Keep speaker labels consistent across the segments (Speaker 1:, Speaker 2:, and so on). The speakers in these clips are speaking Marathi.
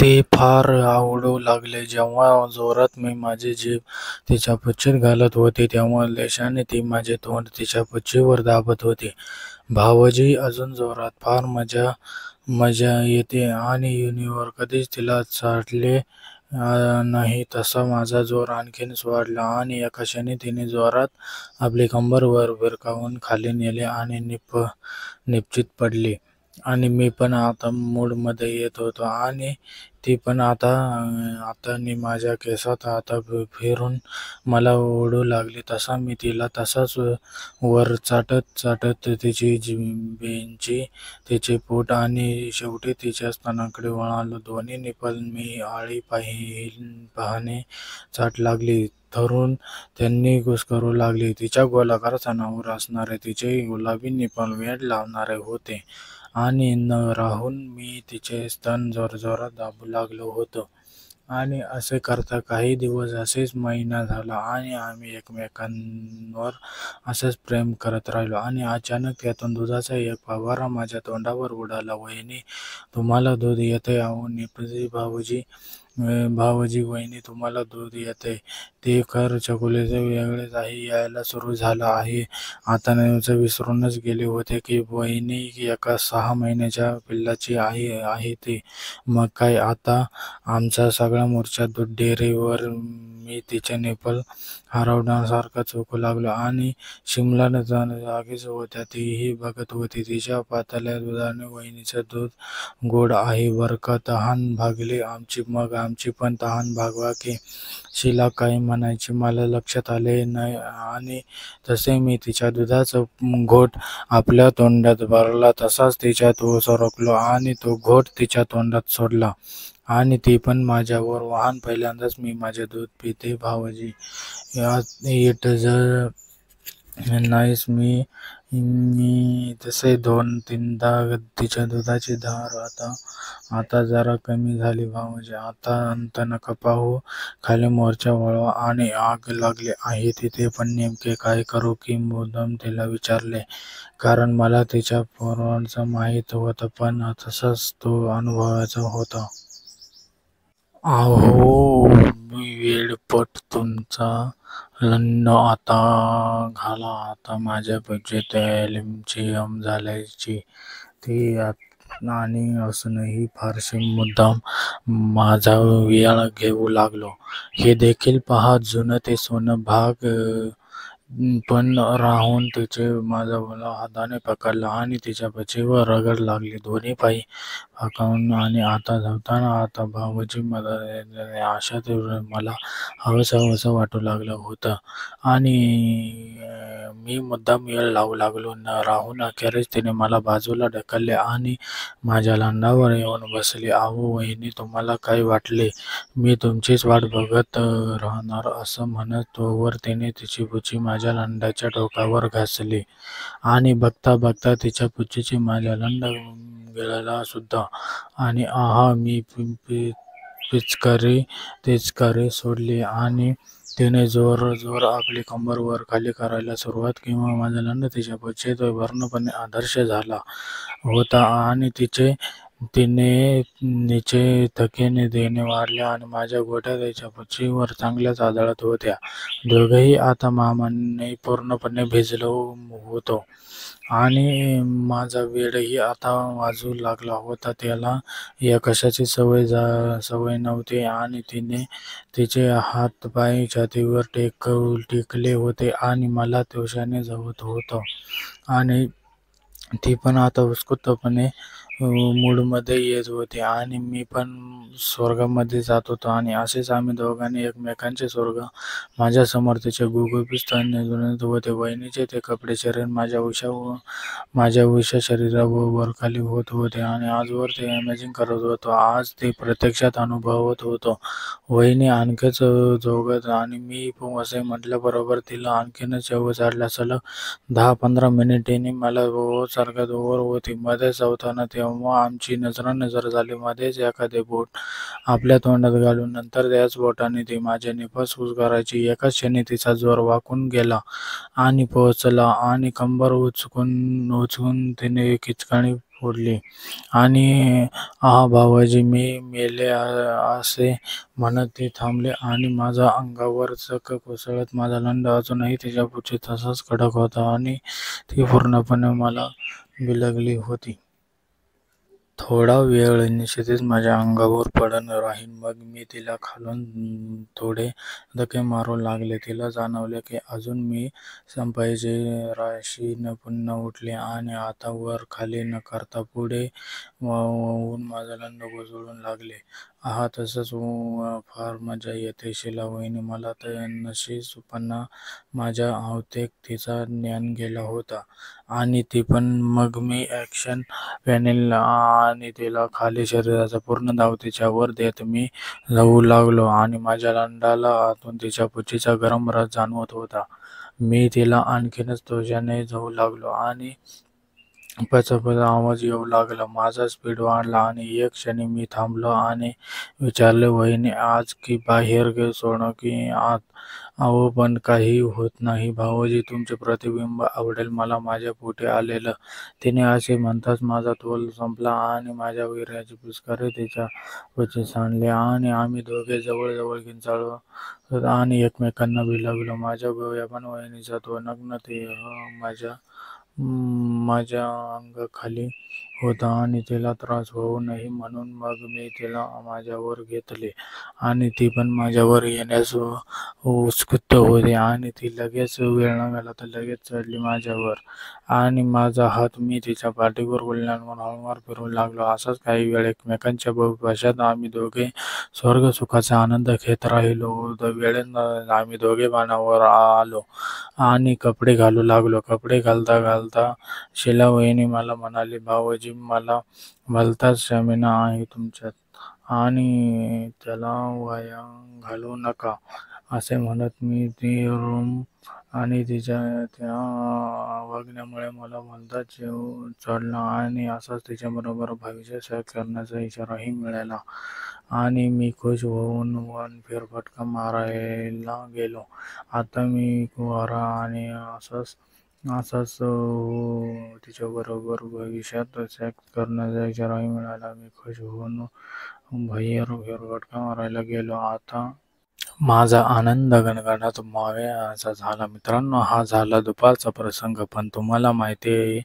Speaker 1: ते फार आवडू लागले. जेव्हा जोरात मी माझी जीभ तिच्या पुच्छीत घालत होते, तेव्हा लेशाने ती माझे तोंड तिच्या पुच्छीवर दाबत होती. भावजी अजून जोरात. फार मजा मजा येते आणि युनिवर कधीच तिला चाटले नाही. तसा माझा जोर आणखीनच वाढला आणि एका क्षणी तिने जोरात आपली कंबर वर भिरकावून खाली नेली आणि निपचित पडली. आणि मी पण आता मूडमध्ये येत होतो आणि ती पण आता माझ्या केसात हात फिरून मला ओढू लागली. तसा मी तिला तसाच वर चाटत तिची जिभेची, तिचे पोट आणि शेवटी तिच्या स्तनांकडे वळालो. दोन्ही निप्पल मी आळीपाळीने चाट लागली. धरून त्यांनी कुस्करू लागली. तिच्या गोलाकार स्तनावर असणारे तिचे गुलाबी निप्पल वेड लावणारे होते आणि न राहून मी तिचे स्तन जोरजोरात दाबू लागलो होतो. आणि असे करता काही दिवस, असेच महिना झाला आणि आम्ही एकमेकांवर असंच प्रेम करत राहिलो. आणि अचानक त्यातून दुधाचा एक फवारा माझ्या तोंडावर उडाला. "वहिनी, तुम्हाला दूध येतंय? अहो निपजे भावजी, वहिनी तुम्हाला दूध येतंय. ते खरं चकोलीचं वेगळेच आहे. यायला सुरू झालं आहे. आता नेमकं विसरूनच गेले होते की वहिनी एका 6 महिन्याच्या पिल्लाची आई आहे ते. मग काय, आता आमचा सगळा मोर्चा दूध डेअरीवर." मी तिचे निप्पल हरवण्यासारखं चुकू लागलो आणि शिमला जागीच होत्या. तीही बघत होती. तिच्या पातल्या दुधाने वहिनीचं दूध गोड आहे बरं का. तहान भागली आमची. मग आमची पण तहान भागवा की. शीला काय म्हणायची मला लक्षात आले नाही आणि तसे मी तिच्या दुधाचा घोट आपल्या तोंडात भरला. तसाच तिच्यात सरकलो आणि तो घोट तिच्या तोंडात सोडला आणि ती पण माझ्यावर वाहन. पहिल्यांदाच मी माझे दूध पिते भावजी. इट जर नाईस. मी तसे 2-3दा तिच्या दुधाची धार आता जरा कमी झाली भावजी. आता अंत नका पाहू. खाली मोर्चा वळवा आणि आग लागली आहे तिथे. पण नेमके काय करू की मुद्दाम तिला विचारले, कारण मला तिच्या पोराचं माहीत होतं, पण तसाच तो अनुभवायचा होता. "अहो वेडपट तुमचा लंड आता घाला. आता माझ्या पुच्छीत ॲल्युमिनियम झाल्याची ती आणि असूनही फारसे मुद्दाम माझा वेळ घेऊ लागलो. हे देखील पहा. जुनं ते सोनं भाग पण राहून तिचे माझा मुलगा हाताने पकडला आणि तिच्या पुच्छीवर रगड लागली. दोन्ही पाय फाकावून आणि आता धावताना. आता भावजी मदत अशात मला हवंसं वाटू लागलं होतं आणि मी मुद्दाम वेळ लावू लागलो. न राहून अखेरीस तिने मला बाजूला ढकलले आणि माझ्या लांडावर येऊन बसली. "अहो वहिनी, तुम्हाला काय वाटले मी तुमचीच वाट बघत राहणार?" असं म्हणत तोवर तिने तिची पुच्छी माझ्या लांडाच्या टोकावर घासली आणि बघता बघता तिच्या पुच्छीची माझा लांड गिळला सुद्धा. आणि आहा, मी पिचकारी सोडली आणि तिने जोर आपली कंबर वर खाली करायला सुरुवात केली. माझा लांड तिच्या पुच्छीत पूर्णपणे अदृश्य झाला होता आणि तिचे थकेने देणे वाढले आणि माझ्या गोट्या तिच्या पुच्छीवर चांगल्याच आदळत होत्या. दोघेही आता मामाने पूर्णपणे भिजलो होतो आणि माझा वेडही आता वाजू लागला होता. त्याला या कशाची सवय नव्हती आणि तिचे हात-पाय छातीवर टेकले होते आणि मला त्वचेने धावत होतं आणि ती पण आता उत्स्फूर्तपणे मूडमध्ये येत होती आणि मी पण स्वर्गामध्ये जात होतो. आणि असेच आम्ही दोघांनी एकमेकांचे स्वर्ग. माझ्यासमोर तिचे गुबगुबीत स्तन झुलत होते. वहिनीचे ते कपडे शरीर माझ्या उश्या शरीरावर वरखाली होत होते आणि आजवर ते इमॅजिन करत होतो. आज ते प्रत्यक्षात अनुभवत होतो. वहिनी आणखीच जोगत आणि मी असे म्हटल्याबरोबर तिला आणखीनच चव चढला. सलग 10-15 मिनिटे मला सारखं वर होती. मध्येच चवताना तेव्हा आमची नजरानजर झाली. मध्येच एखादे बोट आपल्या तोंडात घालून नंतर त्याच बोटाने ती माझे निप्पल कुस्करायची. एकाच क्षणी तिचा जोर वाकून गेला आणि पोहोचला आणि कंबर उचकून तिने किचकणी फोडली आणि "आहा भावाजी, मी मेले" असे म्हणत ते थांबले आणि माझ्या अंगावर चक्क कोसळत माझा लंड अजूनही तिच्या पुढची तसाच कडक होता आणि ती पूर्णपणे मला बिलगली होती. थोडा वेळ निश्चितच माझ्या अंगावर पडून राहील. मग मी तिला खालून थोडे धक्के मारू लागले. तिला जाणवले की अजून मी संपायची राशीने पुन्हा उठले आणि आता वर खाली न करता पुढे वाहून माझा लंड कोसळू लागले. आहा, तसंच फार मजा येते शीलावहिनी. मला तर नशीबपणा माझ्या अवतेक तिचा ज्ञान गेला होता आणि ती पण. मग मी ॲक्शन पॅनेल आणि तिला खाली शरीराचा पूर्ण दाव तिच्यावर देत मी जाऊ लागलो आणि माझ्या लंडाला आतून तिच्या पुच्छीचा गरम रस जाणवत होता. मी तिला आणखीनच जोशाने जाऊ लागलो आणि पचापच आवाज येऊ लागला. माझा स्पीड वाढला आणि एक क्षणी मी थांबलो आणि विचारले, "वहिनी, आज की बाहेर सोडू की आत?" "अहो, पण काही होत नाही भाऊजी, तुमचे प्रतिबिंब आवडेल मला माझ्या पोटी आलेलं." तिने असे म्हणताच माझा तोल संपला आणि माझ्या वीर्याची पिचकारी तिच्या पुच्छीत सांडली आणि आम्ही दोघे जवळ किंचाळलो आणि एकमेकांना बिलगलो. माझ्या गोव्यापण वहिनीचा तो नग्न देह माझ्या अंगाखाली होता आणि तिला त्रास होऊ नये म्हणून मग मी तिला माझ्यावर घेतले आणि ती पण माझ्यावर येण्यास उत्सुक होती आणि ती लगेच वेळ न घालवता लगेच चढली माझ्यावर आणि माझा हात मी तिच्या पाठीवर गुंडाळून हळूवार फिरवू लागलो. असाच काही वेळ एकमेकांच्या बहुभाषात आम्ही दोघे स्वर्गसुखाचा आनंद घेत राहिलो. वेळेत आम्ही दोघे बाणावर आलो आणि कपडे घालू लागलो. कपडे घालता शीलावहिनी मला म्हणाली, "भाऊजी, मला भलताच स्टॅमिना आहे तुमच्यात आणि त्याला वाया घालवू नका." असे म्हणत मी ती रूम आणि तिच्या त्या वागण्यामुळे मला भलताच जीव चढला आणि असाच तिच्याबरोबर भविष्यात सेक्स करण्याचा इशाराही मिळाला आणि मी खुश होऊन वन फेरफटका मारायला गेलो. आता मी कुवारा आणि असाच तिच्याबरोबर भविष्यात सेक्स करण्याचा इशाराही मिळाला. मी खुश होऊन बाहेर फेरफटका मारायला गेलो. आता माझा आनंद गणगणात मावेनासा झाला. मित्रांनो, हा झाला दुपारचा प्रसंग. पण तुम्हाला माहिती आहे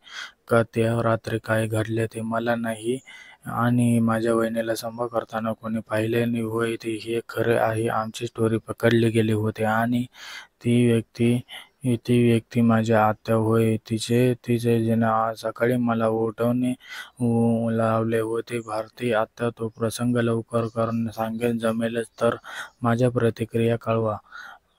Speaker 1: का त्या रात्री काय घडले ते? मला नाही आणि माझ्या वहिनीला संभोग करताना कोणी पाहिले नाही. होय, हे खरे आहे. आमची स्टोरी पकडली गेली होती आणि ती व्यक्ती माझी आत्या होय. तिचे जिने आज सकाळी मला उठवणे लावले होते. भारती आत्या, तो प्रसंग लवकर सांगेन. जमेलच तर माझ्या प्रतिक्रिया कळवा.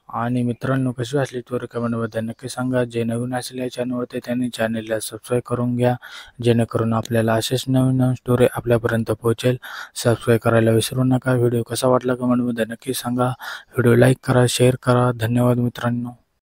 Speaker 1: आणि मित्रांनो, कशी वाटली स्टोरी कमेंटमध्ये नक्की सांगा. जे नवीन असेल या चॅनलवरती त्यांनी चॅनलला सबस्क्राईब करून घ्या, जेणेकरून आपल्याला असेच नवीन स्टोरी आपल्यापर्यंत पोहोचेल. सबस्क्राईब करायला विसरू नका. व्हिडिओ कसा वाटला कमेंटमध्ये नक्की सांगा. व्हिडिओ लाईक करा, शेअर करा. धन्यवाद मित्रांनो.